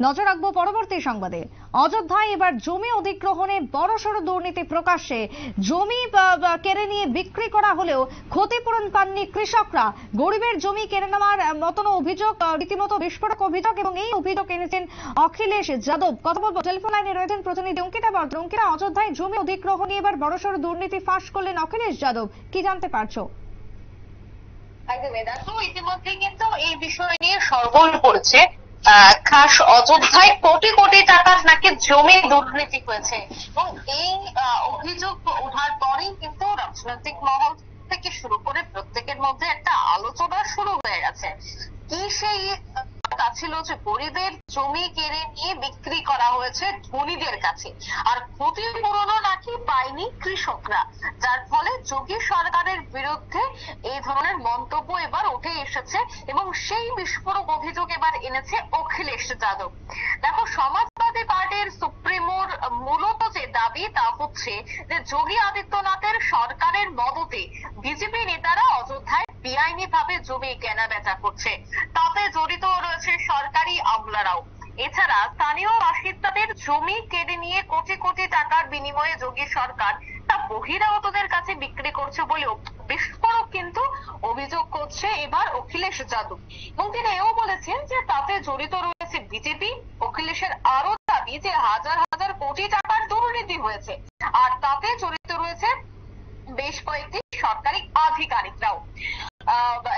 নজর রাখবো পরবর্তী সংবাদে। অযোধ্যায় এবার জমি অধিগ্রহণে বড়সড় দুর্নীতি প্রকাশ্যে। জমি কেড়ে নিয়ে বিক্রি করা হলেও ক্ষতিপূরণ পাননি কৃষকরা। গরিবের জমি কেড়ে নেওয়ার মতন অভিযোগ, রীতিমতো বিস্ফোরক অভিযোগ, এবং এই অভিযোগ এনেছেন অখিলেশ যাদব। কথা বলবো, টেলিফোন লাইনে রয়েছেন প্রতিনিধি অঙ্কিতা বর্ধন। অঙ্কিতা, অযোধ্যায় জমি অধিগ্রহণ নিয়ে এবার বড়সড় দুর্নীতি ফাঁস করলেন অখিলেশ যাদব, কি জানতে পারছো? একদমই, দেখো ইতিমধ্যে কিন্তু এই বিষয় নিয়ে শোরগোল পড়েছে। খাস অযোধ্যায় কোটি কোটি টাকার নাকি জমি দুর্নীতি হয়েছে, এবং এই অভিযোগ ওঠার পরেই কিন্তু রাজনৈতিক মহল থেকে শুরু করে প্রত্যেকের মধ্যে একটা আলোচনা শুরু হয়ে গেছে। কি সেই ছিল যে গরিবের জমি কেড়ে নিয়ে বিক্রি করা হয়েছে ধনীদের কাছে, আর ক্ষতিপূরণও নাকি পায়নি কৃষকরা, যার ফলে যোগী সরকারের বিরুদ্ধে এই ধরনের মন্তব্য এবার উঠে এসেছে, এবং সেই বিস্ফোরক অভিযোগ এবার এনেছে অখিলেশ যাদব। দেখো, সমাজবাদী পার্টির সুপ্রিমোর মূলত যে দাবি তা হচ্ছে যে যোগী আদিত্যনাথের সরকারের মদতে বিজেপি নেতারা অযোধ্যায় বেআইনি ভাবে জমি কেনা বেচা করছে, তাতে জড়িত রয়েছে সরকারি আমলারাও। এছাড়া স্থানীয় বাসিন্দাদের জমি কেড়ে নিয়ে কোটি কোটি টাকার বিনিময়ে যোগী সরকার তা বহিরাগতদের কাছে বিক্রি করছে বলেও বিস্ফোরক কিন্তু অভিযোগ করছে এবার অখিলেশ যাদব, এবং তিনি এও বলেছেন যে তাতে জড়িত রয়েছে বিজেপি। অখিলেশের আরো দাবি যে হাজার হাজার কোটি টাকার দুর্নীতি হয়েছে, আর তাতে জড়িত রয়েছে বেশ কয়েকটি সরকারি আধিকারিকরাও।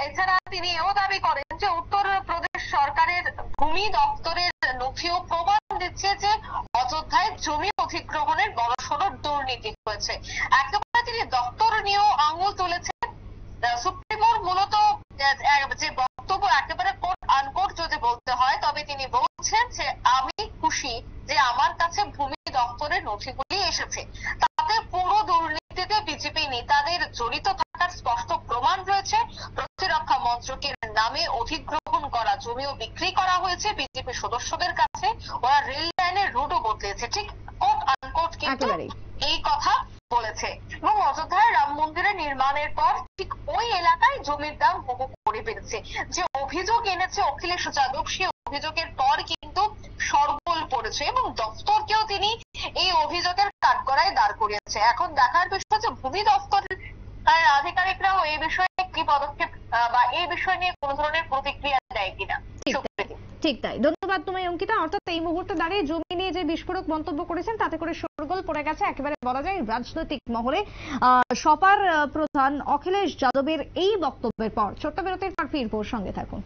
এছাড়া তিনি এও দাবি করেন যে উত্তরপ্রদেশ সরকারের ভূমি দপ্তরের নথিও প্রমাণ দিচ্ছে যে অযোধ্যায় জমি অধিগ্রহণের বড়সড় দুর্নীতি হয়েছে। একেবারে তিনি দপ্তর নিয়েও আঙুল তুলেছেন। সুপ্রিমোর মূলত যে বক্তব্য একেবারে কোট আনকোট যদি বলতে হয়, তবে তিনি বলছেন যে আমি খুশি যে আমার কাছে ভূমি দপ্তরের নথিগুলি এসেছে, তাতে পুরো দুর্নীতিতে বিজেপি নেতাদের জড়িত থাকার স্পষ্ট প্রমাণ রয়েছে। প্রতিরক্ষা মন্ত্রকের নামে অধিগ্রহণ করা জমিও বিক্রি করা হয়েছে বিজেপি সদস্যদের কাছে। ওরা রেল লাইনের রুটও বদলেছে, ঠিক কোট আনকোট কিন্তু এই কথা বলেছে। এবং অযোধ্যায় রাম মন্দিরের নির্মাণের পর ঠিক ওই এলাকায় জমির দাম বহু করে বেড়েছে। যে অভিযোগ এনেছে অখিলেশ যাদব, সেই অভিযোগের পর কিন্তু শোরগোল পড়েছে, এবং দপ্তরকেও তিনি এই অভিযোগের কাঠগড়ায় দাঁড় করিয়েছে। এখন দেখার বিষয় যে ভূমি দপ্তরের আধিকারিকরাও এই বিষয়ে কি পদক্ষেপ বা এই বিষয় নিয়ে কোন ধরনের প্রতিক্রিয়া দেয় কিনা। ঠিক তাই, ধন্যবাদ তোমায় অঙ্কিতা। অর্থাৎ এই মুহূর্তে দাঁড়িয়ে জমি নিয়ে যে বিস্ফোরক মন্তব্য করেছেন তাতে করে শোরগোল পড়ে গেছে একেবারে বলা যায় রাজনৈতিক মহলে। সপার প্রধান অখিলেশ যাদবের এই বক্তব্যের পর ছোট্ট বিরতির পর ফিরবো, সঙ্গে থাকুন।